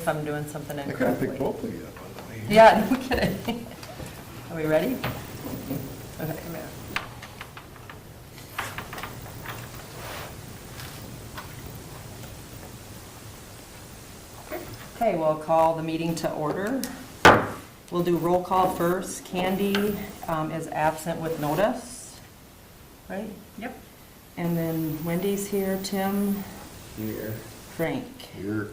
if I'm doing something I could have picked incorrectly. both of you up on the way. Yeah, no kidding. Are we ready? Okay. Okay, we'll call the meeting to order. We'll do roll call first. Kandi is absent with notice, right? Yep. And then Wendy's here, Tim, Here. Frank. Here.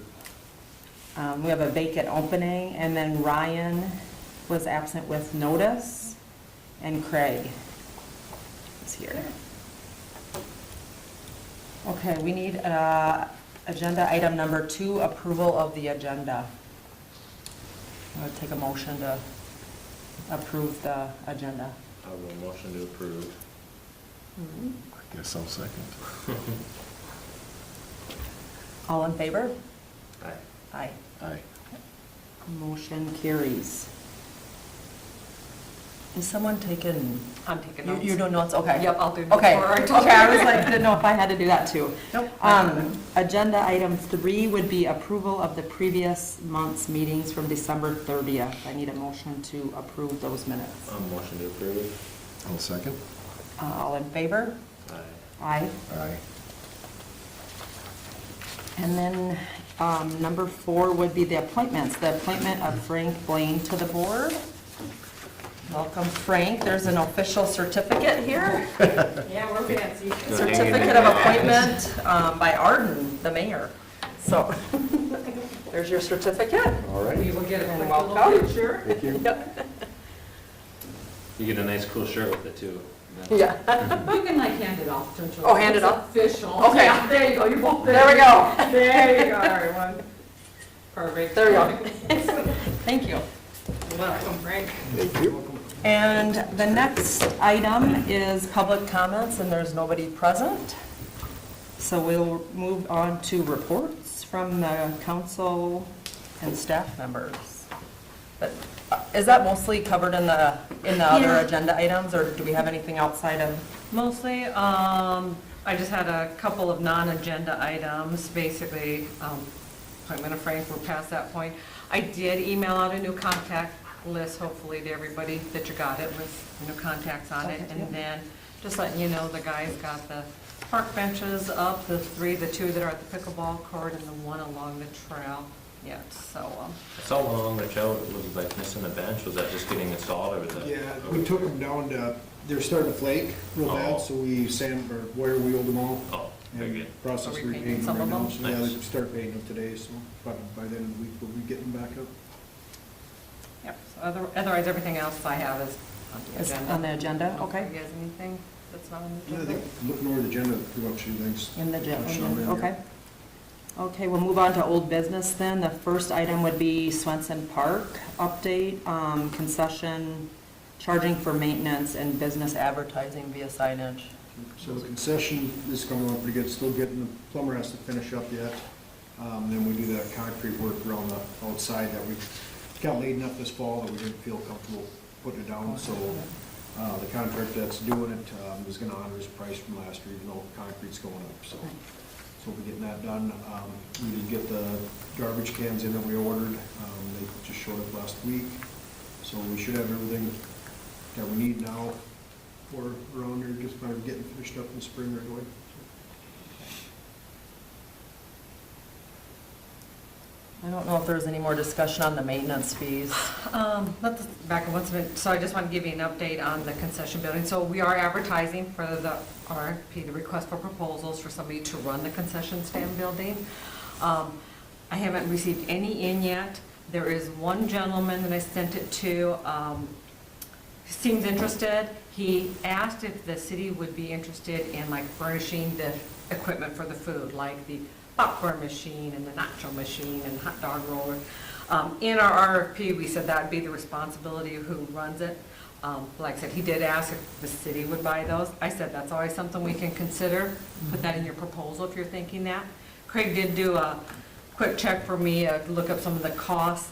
We have a vacant opening, and then Ryan was absent with notice, and Craig is here. Okay, we need agenda item number 2, approval of the agenda. I'm going to take a motion to approve the agenda. I will motion to approve. I guess I'll second. All in favor? Aye. Aye. Aye. Motion carries. Is someone taking? I'm taking notes. You're doing notes, okay. Yep, I'll do it Okay, before I okay, talk. I was like, didn't know if I had to do that too. Nope. Agenda item 3 would be approval of the previous month's meetings from December 30th. I need a motion to approve those minutes. Motion to approve. I'll second. All in favor? Aye. Aye. Aye. And then number 4 would be the appointments. The appointment of Frank Blaine to the board. Welcome, Frank. There's an official certificate here. Yeah, we're fancy. Certificate of appointment by Arden, the mayor. So, there's your certificate. All We right. will get a And quick welcome. little picture. Thank you. You get a nice cool shirt with it too. Yeah. You can like hand it off, don't you? Oh, hand it It's off? Official. Okay. Yeah, there you go, you're both there. There we go. There you go, everyone. Perfect. There we go. Thank you. Welcome, Frank. Thank you. And the next item is public comments, and there's nobody present. So we'll move on to reports from the council and staff members. But is that mostly covered in the other agenda items, or do we have anything outside of? Mostly, I just had a couple of non-agenda items, basically, appointment of Frank, we're past that point. I did email out a new contact list, hopefully to everybody that you got it with new contacts on it. Okay, yeah. And then, just letting you know, the guys got the park benches up, the 2 that are at the pickleball court and the 1 along the trail yet, so, I saw one along the trail was like missing a bench. Was that just getting installed or was that? Yeah, we took them down to, they're starting to flake real Oh. bad, so we sand, or wire wheeled them all. Oh, very And good. process Are we painting repainting some them right of now. them? So yeah, Nice. they start painting them today, so by the end of the week, we'll be getting them back up. yep. So otherwise, everything else I have is on the Is agenda. on the agenda, You okay? guys, anything that's not on the Yeah, I agenda? think, looking over the agenda, pretty much everything's. In the touched on agenda, in there. okay. Okay, we'll move on to old business then. The first item would be Swenson Park update, concession, charging for maintenance and business advertising via signage. So the concession is going along pretty good, still getting, the plumber has to finish up yet. Then we do that concrete work around the outside that we got laid enough this fall that we didn't feel comfortable putting it down, so the contractor that's doing it is gonna honor his price from last year, even though concrete's going up, so. So we'll be getting that done. We did get the garbage cans in that we ordered, they just showed up last week, so we should have everything that we need now for around here, just by getting finished up in spring right away. I don't know if there's any more discussion on the maintenance fees. Let's back up once a minute. So I just want to give you an update on the concession building. So we are advertising for the RFP, the request for proposals for somebody to run the concession stand building. I haven't received any in yet. There is one gentleman that I sent it to, seems interested. He asked if the city would be interested in like furnishing the equipment for the food, like the popcorn machine and the nacho machine and hot dog roller. In our RFP, we said that'd be the responsibility of who runs it. Like I said, he did ask if the city would buy those. I said that's always something we can consider. Put that in your proposal if you're thinking that. Craig did do a quick check for me, look up some of the costs.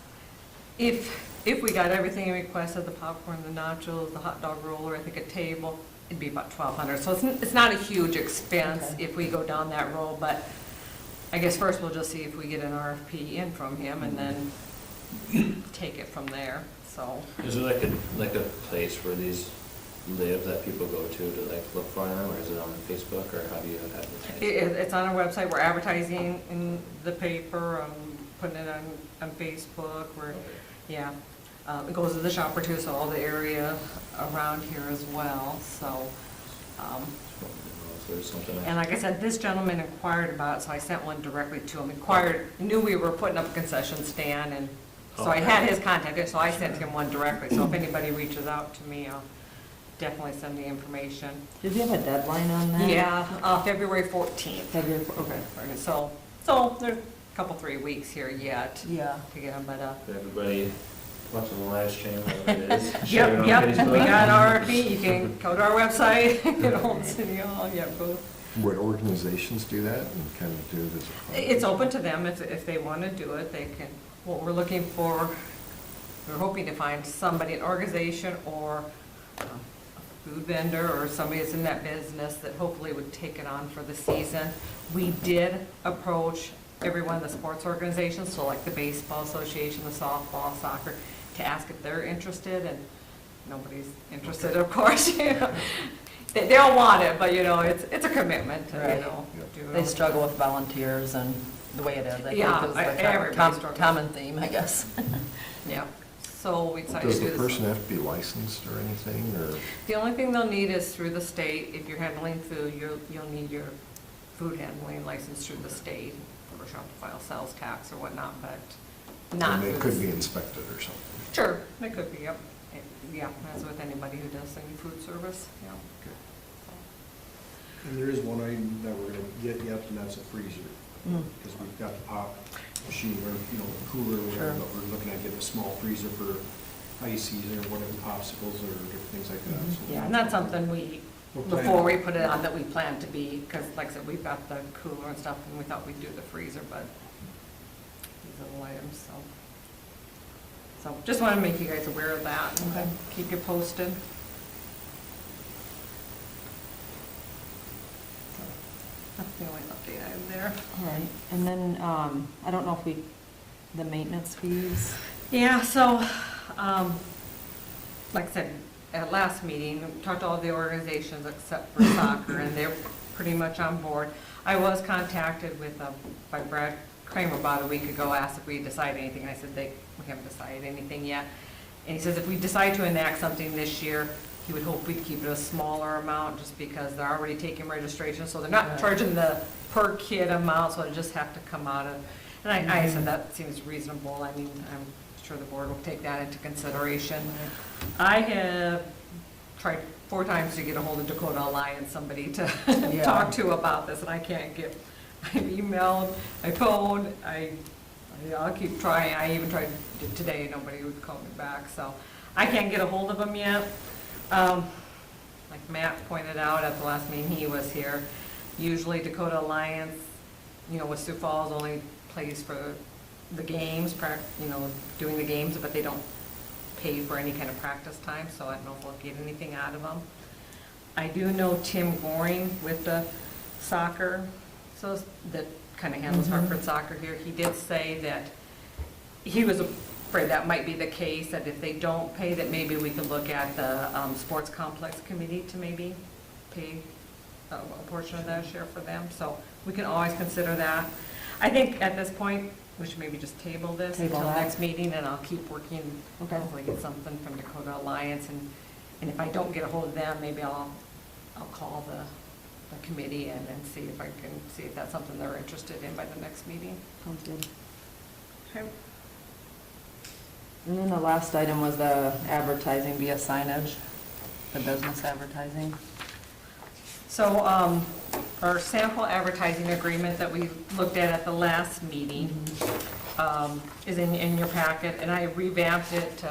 If we got everything requested, the popcorn, the nachos, the hot dog roller, I think a table, it'd be about $1,200. So it's not a huge expense Okay. if we go down that road, but I guess first we'll just see if we get an RFP in from him and then take it from there, so. Is it like a place where these live that people go to like look for them, or is it on Facebook, or how do you advertise? It's on our website, we're advertising in the paper, putting it on Facebook, we're, Okay. yeah. It goes to the shopper too, so all the area around here as well, so. If there's something. And like I said, this gentleman inquired about it, so I sent one directly to him. Knew we were putting up a concession stand, and so I had his contact, so I sent him one directly. So if anybody reaches out to me, I'll definitely send the information. Did you have a deadline on that? Yeah, February 14th. February, okay. So there's a couple, 3 weeks here yet Yeah. to get them, but, Everybody watching the live stream, whatever it is. share it on yep, Facebook. we got RFP. You can go to our website, get hold of City Hall, yeah, both. Would organizations do that and kind of do this? It's open to them if they want to do it, they can. What we're looking for, we're hoping to find somebody, an organization or a food vendor or somebody that's in that business that hopefully would take it on for the season. We did approach every one of the sports organizations, so like the baseball association, the softball, soccer, to ask if they're interested, and nobody's interested, of course. You know. They all want it, but it's a commitment to, Right. do They it. struggle with volunteers and the way it is. I think Yeah, is the everybody struggles. common theme, I guess. Yeah, so we decided Does to do the this. person have to be licensed or anything, or? The only thing they'll need is through the state. If you're handling food, you'll need your food handling license through the state, or shop to file sales tax or whatnot, but not. And they through could the- be inspected or something? Sure, they could be, yep. Yeah, that's with anybody who does any food service, yeah. And there is one item that we're gonna get yet, and that's a freezer, Mm. because we've got the pop machine or, cooler or whatever, Sure. but we're looking at getting a small freezer for ices or whatever, popsicles or different things like that. So- Yeah, and that's something we, We're planning- before we put it on, that we plan to be, because like I said, we've got the cooler and stuff, and we thought we'd do the freezer, but these little items, so. So just want to make you guys aware of that, and Okay. keep you posted. So, that's the only update I have there. All right, and then, I don't know if the maintenance fees, Yeah, so, like I said, at last meeting, we talked to all the organizations except for soccer, and they're pretty much on board. I was contacted by Brad Kramer about a week ago, asked if we decided anything, and I said, we haven't decided anything yet. And he says if we decide to enact something this year, he would hope we'd keep it a smaller amount, just because they're already taking registration, so they're not Right. charging the per kid amount, so it just have to come out of, and I said that seems reasonable. I mean, I'm sure the board will take that into consideration. I have tried 4 times to get a hold of Dakota Alliance, somebody to Yeah. talk to about this, and I can't get, I emailed, I phoned, I'll keep trying. I even tried today, nobody would call me back, so I can't get a hold of them yet. Like Matt pointed out at the last meeting he was here, usually Dakota Alliance, with Sioux Falls only plays for the games, doing the games, but they don't pay for any kind of practice time, so I don't know if we'll get anything out of them. I do know Tim Goring with the soccer, so that kind of handles Hartford soccer here. He did say that he was afraid that might be the case, that if they don't pay, that maybe we could look at the sports complex committee to maybe pay a portion of that share for them. So we can always consider that. I think at this point, we should maybe just table this Table until that. next meeting, and I'll keep working, Okay. hopefully get something from Dakota Alliance, and if I don't get a hold of them, maybe I'll call the committee and see if I can see if that's something they're interested in by the next meeting. sounds good. Okay. And then the last item was the advertising via signage, the business advertising. So, our sample advertising agreement that we looked at the last meeting is in your packet, and I revamped it,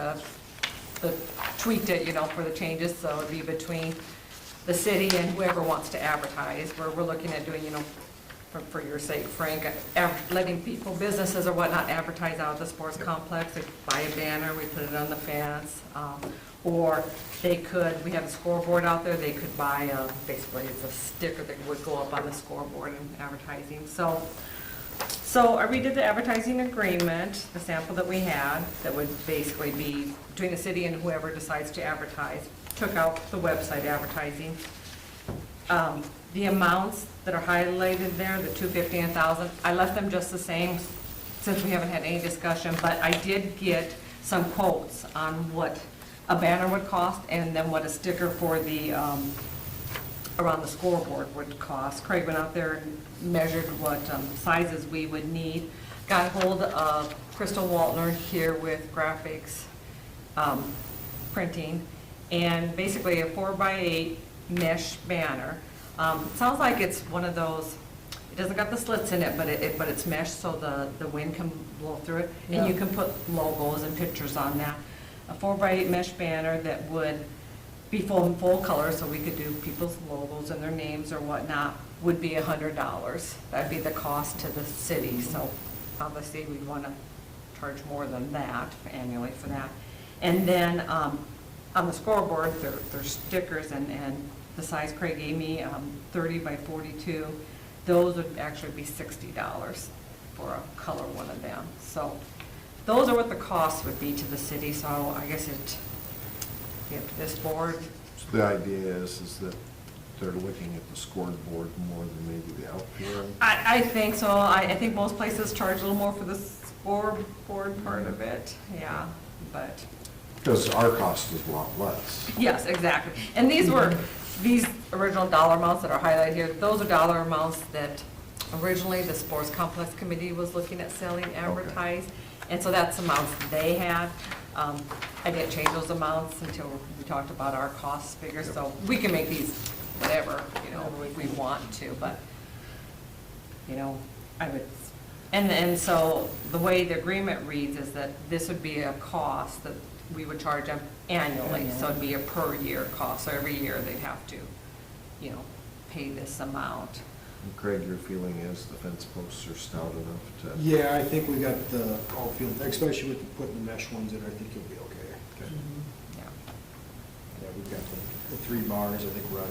tweaked it, for the changes, so it'd be between the city and whoever wants to advertise, where we're looking at doing, for your sake, Frank, letting people, businesses or whatnot, advertise out at the sports complex. They buy a banner, we put it on the fence, or they could, we have a scoreboard out there, they could buy basically it's a sticker that would go up on the scoreboard and advertising. So So I redid the advertising agreement, the sample that we had, that would basically be between the city and whoever decides to advertise. Took out the website advertising. The amounts that are highlighted there, the 250 and 1,000, I left them just the same since we haven't had any discussion, but I did get some quotes on what a banner would cost and then what a sticker for the, around the scoreboard would cost. Craig went out there and measured what sizes we would need. Got hold of Crystal Waltner here with graphics printing, and basically a 4x8 mesh banner. Sounds like it's one of those, it doesn't got the slits in it, but it's mesh so the wind can blow through it. And you can put logos and pictures on that. A 4x8 mesh banner that would be full color, so we could do people's logos and their names or whatnot, would be $100. That'd be the cost to the city, so obviously we'd want to charge more than that annually for that. And then on the scoreboard, there's stickers and the size Craig gave me, 30 by 42. Those would actually be $60 for a color one of them. So those are what the costs would be to the city, so I guess if this board, So the idea is that they're looking at the scoreboard more than maybe the outfield? I think so. I think most places charge a little more for the scoreboard part of it, yeah, but. Because our cost is a lot less. Yes, exactly. And these original dollar amounts that are highlighted here, those are dollar amounts that originally the Sports Complex Committee was looking at selling advertised. And so that's amounts they had. I didn't change those amounts until we talked about our cost figures. So we can make these whatever, we want to, but, I would, and so the way the agreement reads is that this would be a cost that we would charge them annually, so it'd be a per year cost, so every year they'd have to, pay this amount. And Craig, your feeling is the fence posts are stout enough to? Yeah, I think we got the outfield, especially with putting the mesh ones in, I think you'll be okay. Okay. Yeah. Yeah, we've got the 3 bars, I think we're on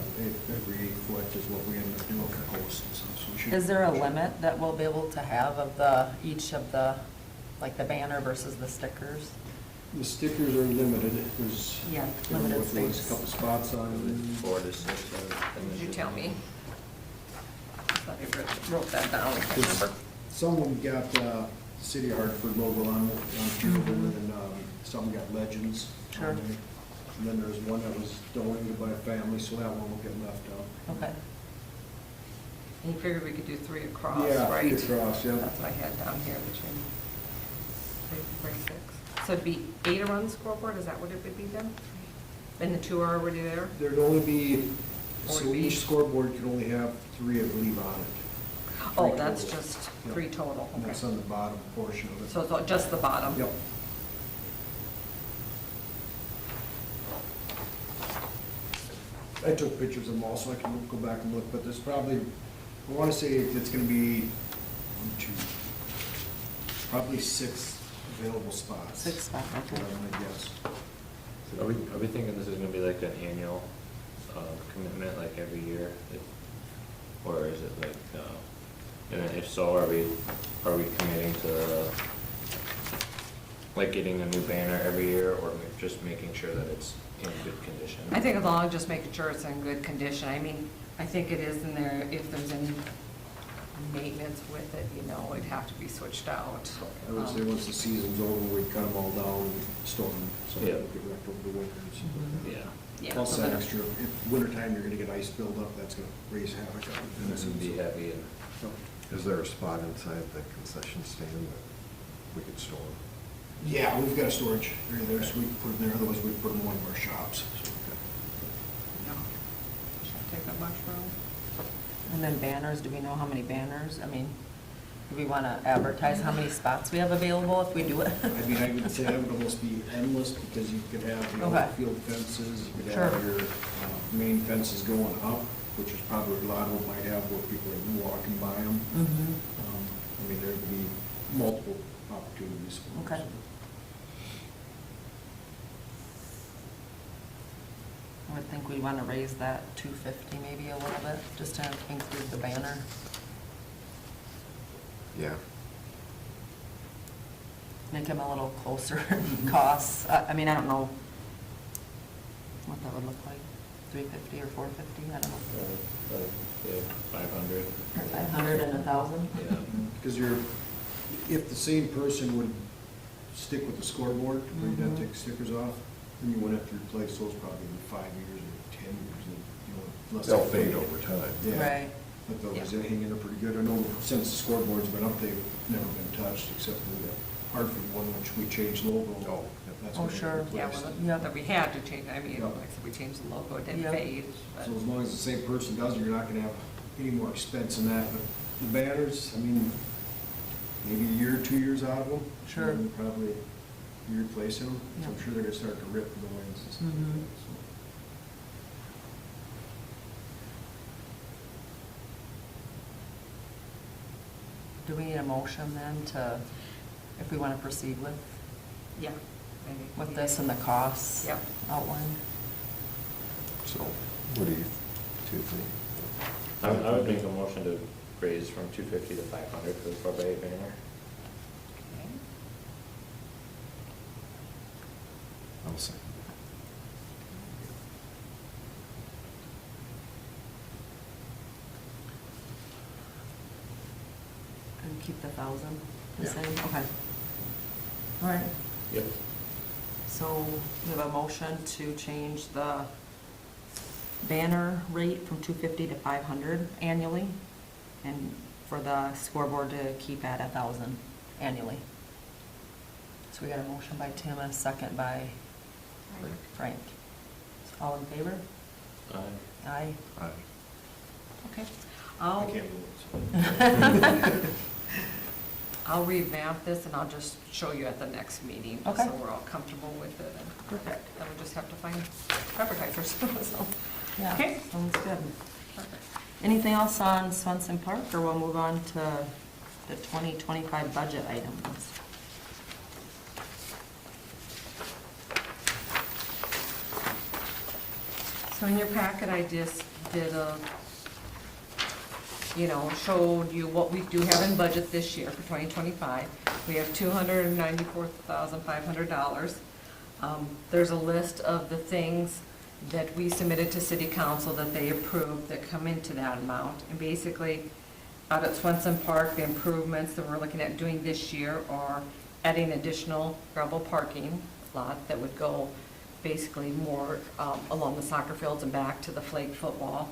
every 8 foot is what we end up doing for posts and stuff, so we should. Is there a limit that we'll be able to have of each of the, like the banner versus the stickers? The stickers are limited, there's. Yeah, I don't know limited if there's space. a couple spots on them. 4 to 6. Did you tell me? I thought you wrote that down, I can't remember. Some of them got City of Hartford logo on two of them, and some got legends. Sure. on there. And then there's one that was donated by a family, so that one will get left out. Okay. And you figured we could do 3 across, Yeah, right? 3 across, yeah. That's what I had down here, between 3, 6. So it'd be 8 around the scoreboard, is that what it would be then? And the 2 are already there? There'd only be, Or so it'd be- each scoreboard can only have 3, I believe, on it. Oh, 3 that's total. just Yep. 3 total, And that's okay. on the bottom portion of it. So it's just the bottom? Yep. I took pictures of them all, so I can go back and look, but there's probably, I want to say it's going to be 1, 2, probably 6 available spots. 6 spots, That's okay. what I'm gonna guess. Are we thinking this is gonna be like an annual commitment, like every year? Or is it like, and then if so, are we committing to like getting a new banner every year, or just making sure that it's in good condition? I think as long as just making sure it's in good condition. I mean, I think it is in there, if there's any maintenance with it, it'd have to be switched out. I would say once the season's over, we cut them all down, store them, so they Yeah. don't get wrecked over the winter. and stuff Mhm. like Yeah. that. Yeah, Plus so that then- extra, if wintertime, you're gonna get ice buildup, that's gonna raise havoc on And the this would be fences. heavy and, Is there a spot inside the concession stand that we could store? Yeah, we've got a storage area there, so we can put them there, otherwise we'd put them in one of our shops. No. Should I take that much room? And then banners, do we know how many banners? I mean, do we want to advertise how many spots we have available if we do it? I mean, I would say that would almost be endless, because you could have, Okay. field fences, you could Sure. have your main fences going up, which is probably a lot of them might have where people are walking by them. Mhm. I mean, there'd be multiple opportunities. Okay. I would think we want to raise that 250 maybe a little bit, just to include the banner. Yeah. make them a little closer costs. I mean, I don't know what that would look like, 350 or 450, I don't know. Yeah, 500. Or 500 and 1,000? Yeah. Because if the same person would stick with the scoreboard, where you don't Mhm. take stickers off, then you wouldn't have to replace those probably in 5 years or 10 years. And, you know, unless They'll they- fade over time. Yeah. Right. But those, Yeah. they hang in there pretty good. I know since the scoreboard's been up, they've never been touched, except for the Hartford one, which we changed logo. Oh, That's Oh, when they sure. Yeah, replaced well, it. Yeah. that we had to change, I mean, Yeah. like I said, we changed the logo, it didn't Yeah. fade, but. So as long as the same person does it, you're not gonna have any more expense in that. But the banners, I mean, maybe a year, 2 years out of them. Sure. And then probably you're replacing them. So I'm Yeah. sure they're gonna start to rip in the winds and stuff like Mhm. that, so. Do we need a motion then to, if we want to proceed with, Yeah. maybe. with this and the costs Yep. outlined? So, what do you think? I would make a motion to raise from 250 to 500 for the 4x8 banner. Okay. I'll say. And keep the 1,000 the Yeah. same? Okay. All right. Yep. So we have a motion to change the banner rate from 250 to 500 annually, and for the scoreboard to keep at 1,000 annually. So we got a motion by Tim and a second by Frank. All in favor? Aye. Aye. Aye. Okay. I I'll, can't move it, so. I'll revamp this and I'll just show you at the next meeting. just Okay. So we're all comfortable with it. And Perfect. then we just have to find advertisers. So, Yeah, Okay. sounds good. perfect. Anything else on Swenson Park, or we'll move on to the 2025 budget items? So in your packet, I just did showed you what we do have in budget this year for 2025. We have $294,500. There's a list of the things that we submitted to city council that they approved that come into that amount. And basically, out at Swenson Park, the improvements that we're looking at doing this year are adding additional gravel parking lot that would go basically more along the soccer fields and back to the flake football.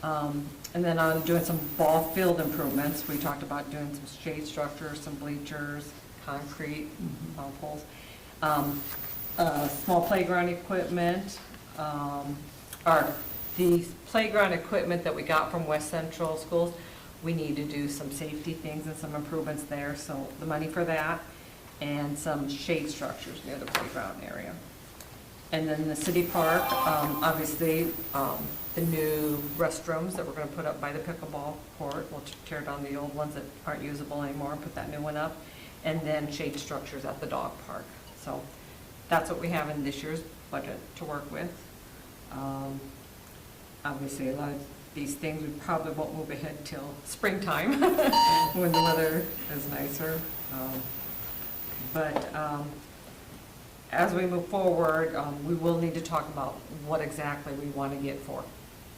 And then on doing some ball field improvements, we talked about doing some shade structures, some bleachers, concrete, ball poles. Small playground equipment, or the playground equipment that we got from West Central Schools, we need to do some safety things and some improvements there, so the money for that, and some shade structures near the playground area. And then the city park, obviously, the new restrooms that we're gonna put up by the pickleball court, we'll tear down the old ones that aren't usable anymore and put that new one up, and then shade structures at the dog park. So that's what we have in this year's budget to work with. Obviously, a lot of these things, we probably won't move ahead till springtime, when the weather is nicer. But as we move forward, we will need to talk about what exactly we want to get for.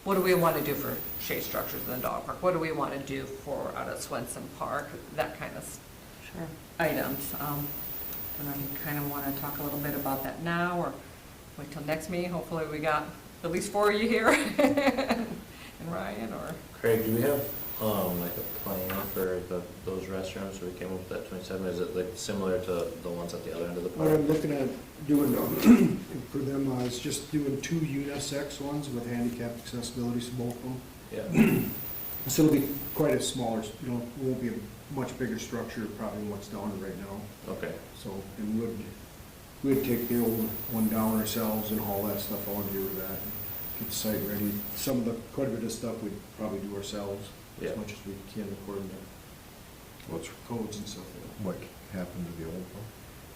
What do we want to do for shade structures in the dog park? What do we want to do for out at Swenson Park? That kind of Sure. items. And I kind of want to talk a little bit about that now, or wait till next meeting. Hopefully we got at least 4 of you here, and Ryan, or, Craig, do we have, like a plan for those restrooms, so we came up with that 27? Is it like similar to the ones at the other end of the What park? I'm looking at doing for them is just doing 2 unisex ones with handicap accessibility, so both of them. Yeah. So it'll be quite a smaller, it won't be a much bigger structure probably than what's down right now. Okay. So, and we'd take the old one down ourselves and haul that stuff out here with that, get the site ready. Quite a bit of stuff we'd probably do ourselves, Yeah. as much as we can according to What's, codes and stuff. what happened to the old one?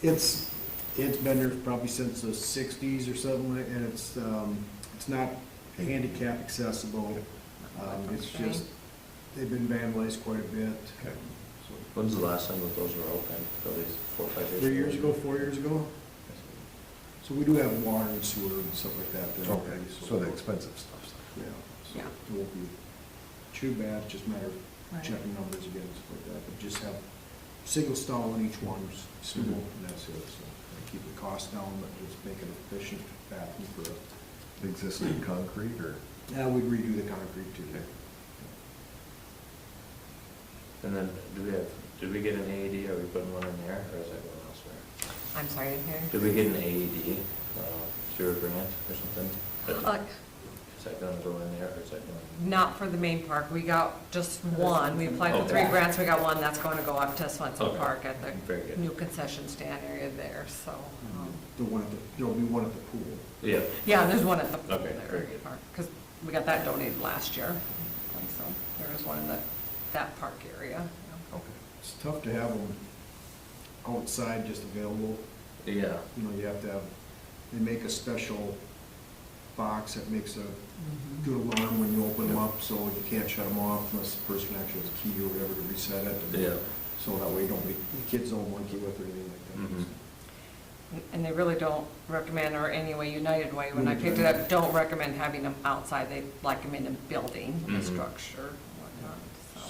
It's been there probably since the 60s or something, and it's not handicap accessible. It's just, they've been vandalized quite a bit. Okay. So When's the last time that those were open? At least 4 or 5 years? 3 years ago, 4 years ago. So we do have water and sewer and stuff like that there Okay, already. so the expensive stuff's Yeah, so Yeah. it won't be too bad, it's just a matter of Right. checking numbers again, stuff like that. But just have single stall in each one, stool, Mhm. and that's it. So keep the cost down, but just make it efficient bathroom for us. existing concrete or? Yeah, we'd redo the concrete too. Okay. And then, did we get an AED, are we putting one in there, or is that going elsewhere? I'm sorry, I didn't hear. Did we get an AED, through a grant or something? Is that gonna go in there, or is that going? Not for the main park, we got just one, we applied for 3 Okay. grants, we got one, that's going to go up to Swenson Okay. Park at Very the good. new concession stand area there, so. The one at the, there'll be one at the pool. Yeah. Yeah, there's one at the pool Okay, there. very good. Because we got that donated last year, so there is one in that park area. Okay. It's tough to have them outside just available. Yeah. You know, you have to have, they make a special box that makes a good alarm when you open them up, so you can't shut them off unless the person actually has a key or whatever to reset it. Yeah. So that way you don't, the kids don't monkey with or anything like that. Mhm. And they really don't recommend, or anyway, United Way, when I picked it up, don't recommend having them outside, they like them in a building, a Mhm. structure, whatnot,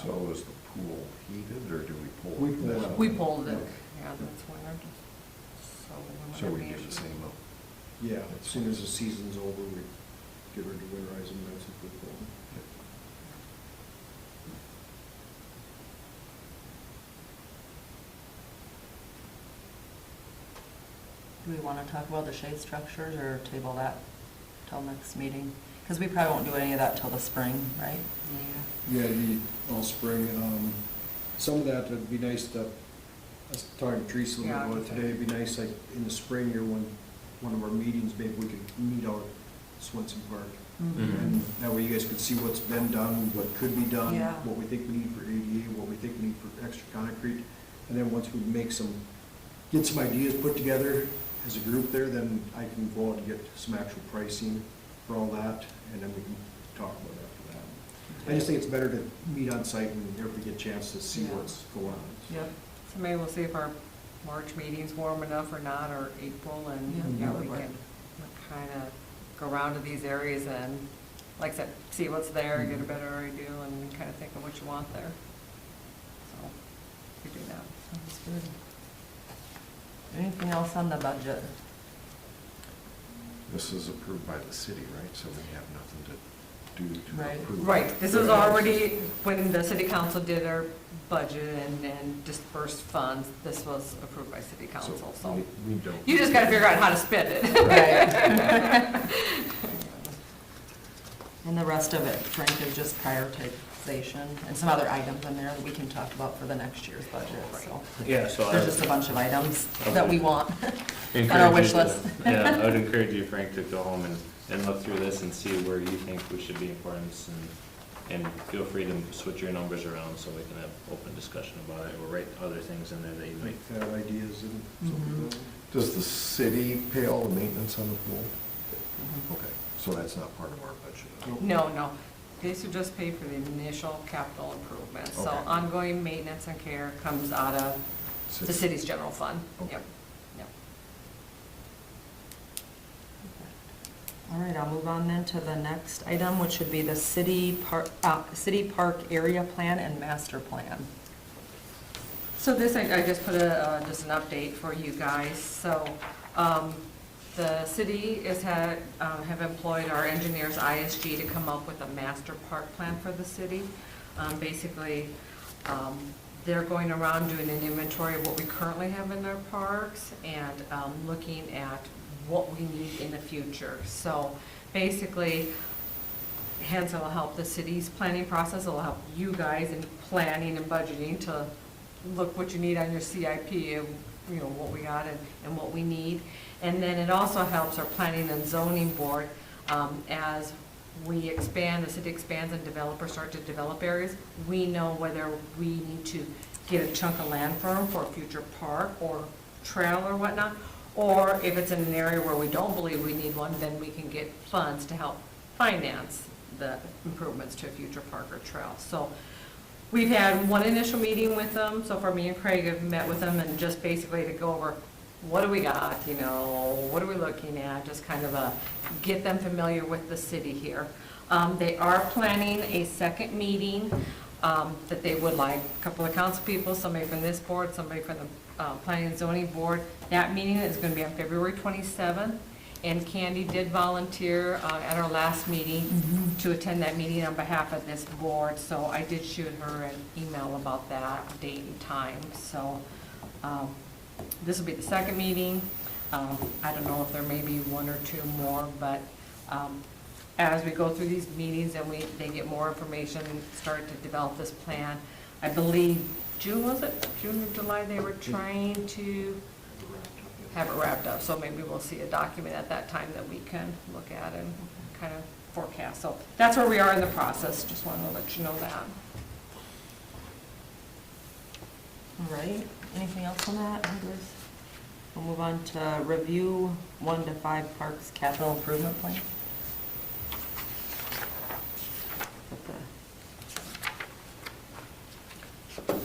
So is the pool heated or do we pull? We pull it out. We pulled it, yeah, that's winter, so. So we whenever do the same up? Yeah, as soon as the season's over, we get ready to winterize them, that's a good pull. Do we want to talk about the shade structures or table that till next meeting? Because we probably won't do any of that till the spring, right? Yeah. Yeah, it'd be all spring. Some of that would be nice to, I was talking to Teresa a little Yeah. bit about it today, it'd be nice, like, in the spring here, when one of our meetings, maybe we could meet out at Swenson Park. Mm-hmm. Mhm. And that way you guys could see what's been done, what could be done, Yeah. what we think we need for ADA, what we think we need for extra concrete. And then once we make some, get some ideas put together as a group there, then I can go out and get some actual pricing for all that, and then we can talk about it after that. I just think it's better to meet on site and everybody get a chance to see Yeah. what's going on. Yep, so maybe we'll see if our March meeting's warm enough or not, or April, and, Yeah. we can kind of go around to these areas and, like I said, see what's there, get a better idea, and kind of think of what you want there. So, we do that. Sounds good. Anything else on the budget? This is approved by the city, right? So we have nothing to do to Right. approve. Right, this was already, when the city council did their budget and dispersed funds, this was approved by city council, so. We don't. You just gotta figure out how to spend it. Right. And the rest of it, Frank, is just prioritization and some other items in there that we can talk about for the next year's budget, so. Yeah, so There's just a bunch of items that we want on our encourage wish you to- list. Yeah, I would encourage you, Frank, to go home and look through this and see where you think we should be in accordance, and feel free to switch your numbers around so we can have open discussion about it, or write other things in there that you might. Have ideas and something. Mhm. like that. Does the city pay all the maintenance on the pool? Okay, so that's not part of our budget. No, these are just paid for the initial capital improvements, so Okay. ongoing maintenance and care comes out of the city's general fund. Okay. Yep, yep. All right, I'll move on then to the next item, which would be the city park area plan and master plan. So this, I just put just an update for you guys. So, the city have employed our engineers, ISG, to come up with a master park plan for the city. Basically, they're going around doing an inventory of what we currently have in our parks and looking at what we need in the future. So basically, hence it'll help the city's planning process, it'll help you guys in planning and budgeting to look what you need on your CIP, you know, what we got and what we need. And then it also helps our planning and zoning board, as we expand, the city expands and developers start to develop areas, we know whether we need to get a chunk of land for them for a future park or trail or whatnot, or if it's in an area where we don't believe we need one, then we can get funds to help finance the improvements to a future park or trail. So We've had one initial meeting with them, so far me and Craig have met with them and just basically to go over, what do we got, you know, what are we looking at, just kind of get them familiar with the city here. They are planning a second meeting that they would like, a couple of council people, somebody from this board, somebody from the planning and zoning board. That meeting is going to be on February 27th, and Kandi did volunteer at our last meeting to attend that meeting on behalf of this board, so I did shoot her an email about that date and time. So this will be the second meeting. I don't know if there may be one or two more, but as we go through these meetings and they get more information, start to develop this plan. I believe June, was it? June or July, they were trying to have it wrapped up. So maybe we'll see a document at that time that we can look at and kind of forecast. So that's where we are in the process. Just wanted to let you know that. All right, anything else on that? We'll move on to review 1 to 5 parks capital improvement plan.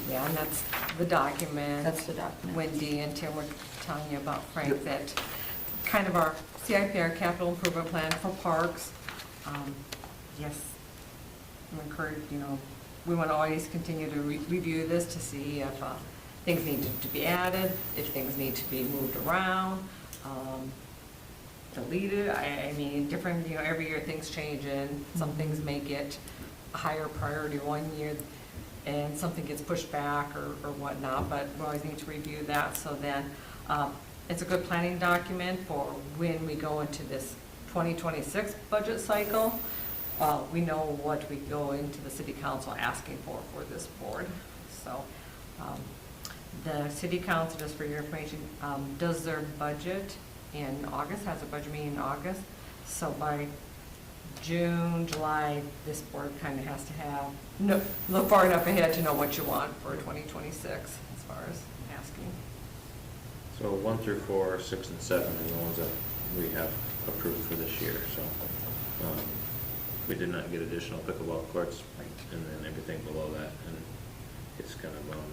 Yeah, and that's the document. That's the document. Wendy and Tim were telling you about, Frank, that kind of our CIP, our capital improvement plan for parks. Yes, I'm encouraged, you know, we want to always continue to review this to see if things need to be added, if things need to be moved around, deleted. I mean, different, you know, every year things change and some things may get a higher priority one year and something gets pushed back or whatnot, but we always need to review that. So then it's a good planning document for when we go into this 2026 budget cycle. We know what we go into the city council asking for this board. So the city council, just for your information, does their budget in August, has a budget meeting in August. So by June, July, this board kind of has to have, look far enough ahead to know what you want for 2026 as far as asking. So 1 through 4, 6 and 7 are the ones that we have approved for this year, so. We did not get additional pickleball courts, and then everything below that, and it's kind of on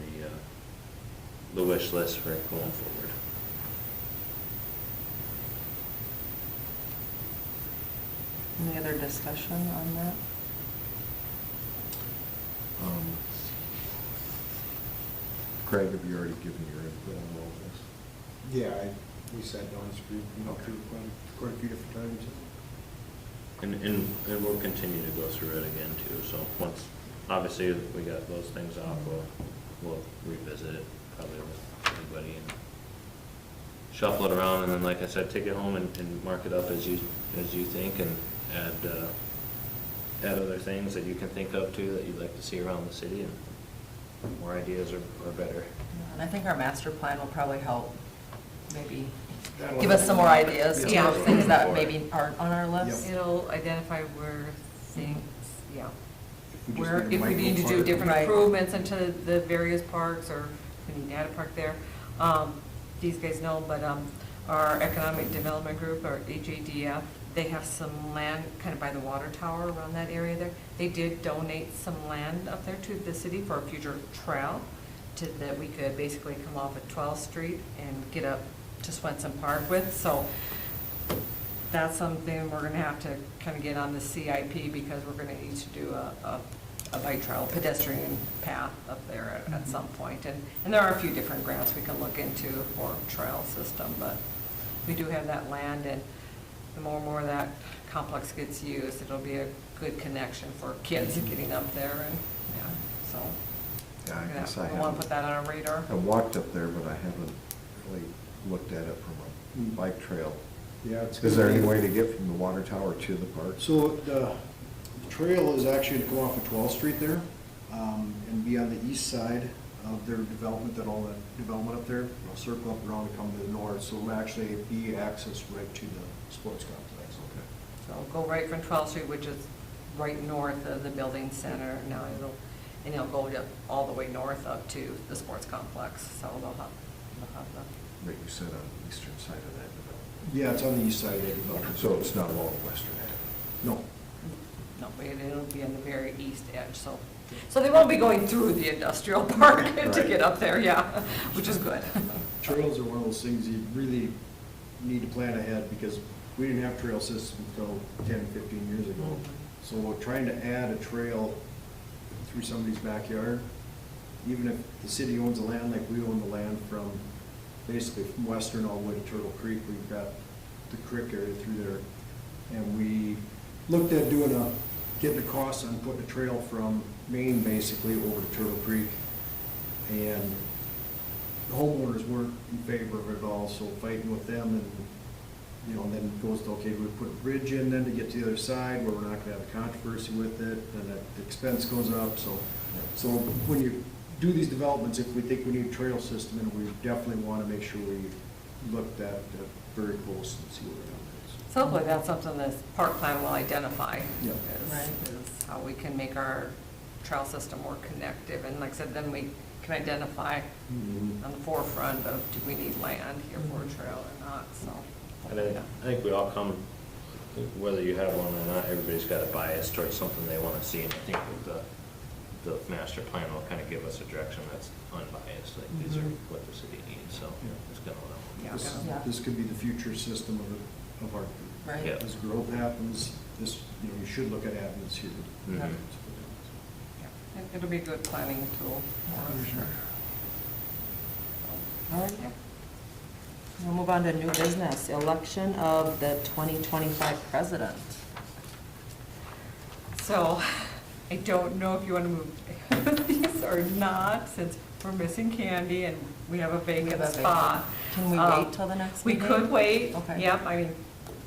the wish list for going forward. Any other discussion on that? Craig, have you already given your input on all this? Yeah, we sat down, through quite a few different times. And we'll continue to go through it again too, so once, obviously, we got those things off, we'll revisit it probably with everybody and shuffle it around, and then, like I said, take it home and mark it up as you think, and add other things that you can think of too, that you'd like to see around the city, and more ideas are better. And I think our master plan will probably help maybe That'll give us some more ideas too, Yeah. of things that maybe aren't on our list. Yep. It'll identify where things, yeah, just where, need a if we need to do micro different Right. improvements into the various parks, or if we need to add a park there. These guys know, but our Economic Development Group, or HADF, they have some land kind of by the water tower around that area there. They did donate some land up there to the city for a future trail, that we could basically come off at 12th Street and get up to Swenson Park with. So that's something we're gonna have to kind of get on the CIP, because we're gonna need to do a bike trail, pedestrian path up there at some point. And there are a few different grants we can look into for trail system, but we do have that land, and the more and more that complex gets used, it'll be a good connection for kids getting up there, and, yeah, so. Yeah, I yeah, guess I we want to haven't. put that on our radar. I walked up there, but I haven't really looked at it from a bike trail. Yeah, it's. Is there any way to get from the water tower to the park? So the trail is actually to go off of 12th Street there, and be on the east side of their development, that all the development up there, it'll circle up around and come to the north, so it'll actually be access right to the sports complex. Okay. So go right from 12th Street, which is right north of the building center. Now it'll go all the way north up to the sports complex. So they'll have the. That you said on the eastern side of that development. Yeah, it's on the east side of the development. So it's not along the western end? No. No, it'll be on the very east edge, so So they won't be going through the industrial park to Right. get up there, yeah, which is good. Trails are one of those things you really need to plan ahead, because we didn't have trail systems until 10, 15 years ago. So trying to add a trail through somebody's backyard, even if the city owns the land, like we own the land from, basically from Western all the way to Turtle Creek, we've got the creek area through there. And we looked at getting a cost on putting a trail from Maine basically over to Turtle Creek. And the homeowners weren't in favor of it at all, so fighting with them, and, you know, then it goes to, okay, we put a bridge in then to get to the other side where we're not gonna have a controversy with it, and that the expense goes up, so when you do these developments, if we think we need a trail system, and we definitely wanna make sure we look at that very close and see what we're doing. So hopefully that's something this park plan will identify. Yeah. Right. Is how we can make our trail system more connective, and like I said, then we can identify on the forefront of, do we need land here for a trail or not, so. And I think we all come, whether you have one or not, everybody's got a bias towards something they wanna see, and I think that the master plan will kind of give us a direction that's unbiased, like these are what the city needs, so it's gonna allow. Yeah, This- Yeah. This could be the future system of our, Right? Yeah. as growth happens, this, you know, you should look at having this here. Mhm. Yeah. It'll be a good planning tool. for sure. All right. Yeah. We'll move on to new business, election of the 2025 president. So, I don't know if you want to move these or not, since we're missing Kandi and we have a We have vacant a vacant. spot. Can we Um, wait till the next We meeting? could wait. Okay. Yep, I mean,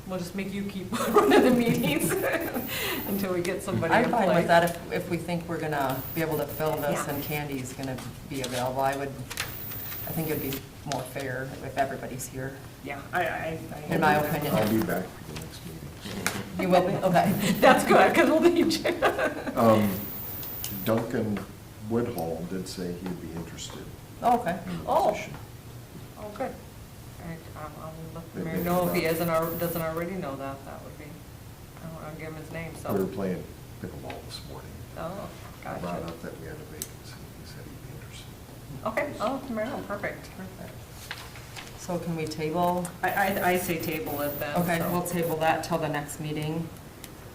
we'll just make you keep running the meetings until we get somebody in I'm place. fine with that if we think we're gonna be able to fill this Yeah. and Candy's gonna be available. I think it'd be more fair if everybody's here, Yeah, in my I'll opinion. be back for the next meeting. You will be? Okay. That's good, because we'll need you. Duncan Woodhull did say he'd be interested Oh, okay. in the Oh. position. Oh, good. I'll let the Maybe mayor know if he about- doesn't already know that, that would be, I'll give him his name, so. We were playing pickleball this morning. Oh, I brought gotcha. up that we had a vacancy, he said he'd be interested. Okay, oh, tomorrow, perfect. So can we table? I say table it then. Okay, so. we'll table that till the next meeting,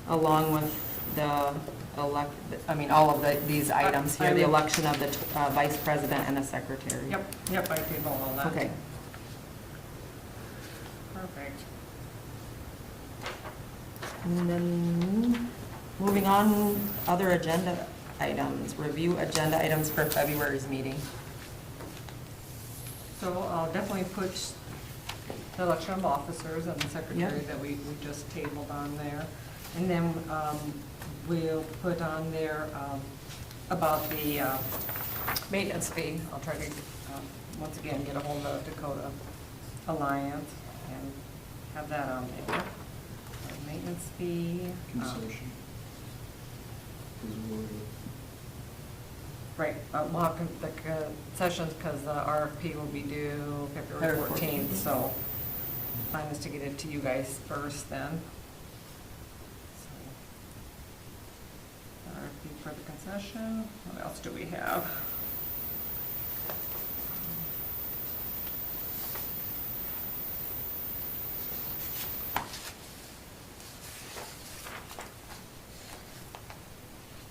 along with the all of these items here, the election of the vice president and the secretary. Yep, I table all that. Okay. Perfect. And then, moving on, other agenda items, review agenda items for February's meeting. So I'll definitely put the election of officers and the secretary Yep. that we just tabled on there. And then we'll put on there about the maintenance fee. I'll try to, once again, get a hold of Dakota Alliance and have that on there. Maintenance fee. Concession. Right, we'll have the concessions, because the RFP will be due February February 14th, so plan is to get it to you guys first then. So, RFP for the concession, what else do we have?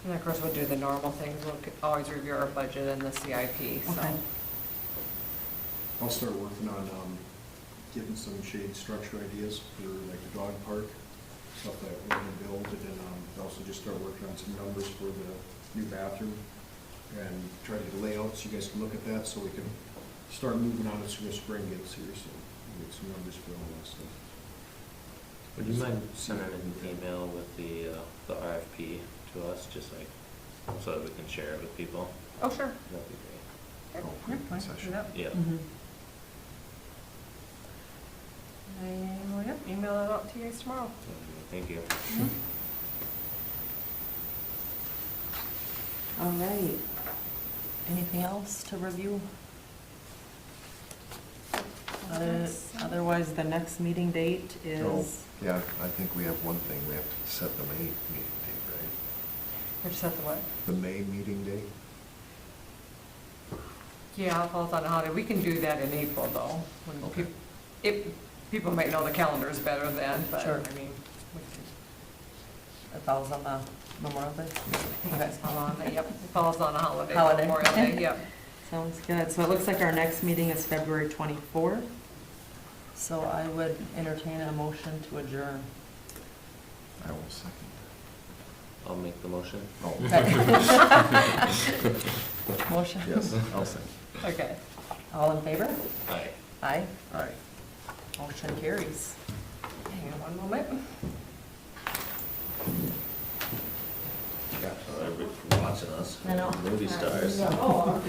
And of course, we'll do the normal things, we'll always review our budget and the CIP, so. Okay. I'll start working on getting some shade structure ideas for like the dog park, stuff that we're gonna build, and then also just start working on some numbers for the new bathroom, and try to get a layout so you guys can look at that, so we can start moving on as soon as spring gets here, so we get some numbers for all that stuff. Would you mind sending an email with the RFP to us, just like, so that we can share it with people? Oh, sure. That'd be great. Oh, for the concession. Yeah. Mhm. And, well, yep, email it out to you guys tomorrow. Thank you. All right. Anything else to review? Otherwise, the next meeting date So, is, yeah, I think we have one thing, we have to set the meeting date, right? Or set the what? The May meeting date? Yeah, it falls on a holiday. We can do that in April, though. When Okay. people might know the calendar is better then, but, Sure. I mean, we can. It falls on the Memorial Day. Okay. Yep, it falls on a holiday, Holiday. Memorial Day, yep. Sounds good. So it looks like our next meeting is February 24th. So I would entertain a motion to adjourn. I will second. I'll make the motion. Oh, Motion? yes, I'll second. Okay. All in favor? Aye. Aye. Aye. Motion carries. Hang on one moment. Everybody watching us. I know. Movie stars. Oh,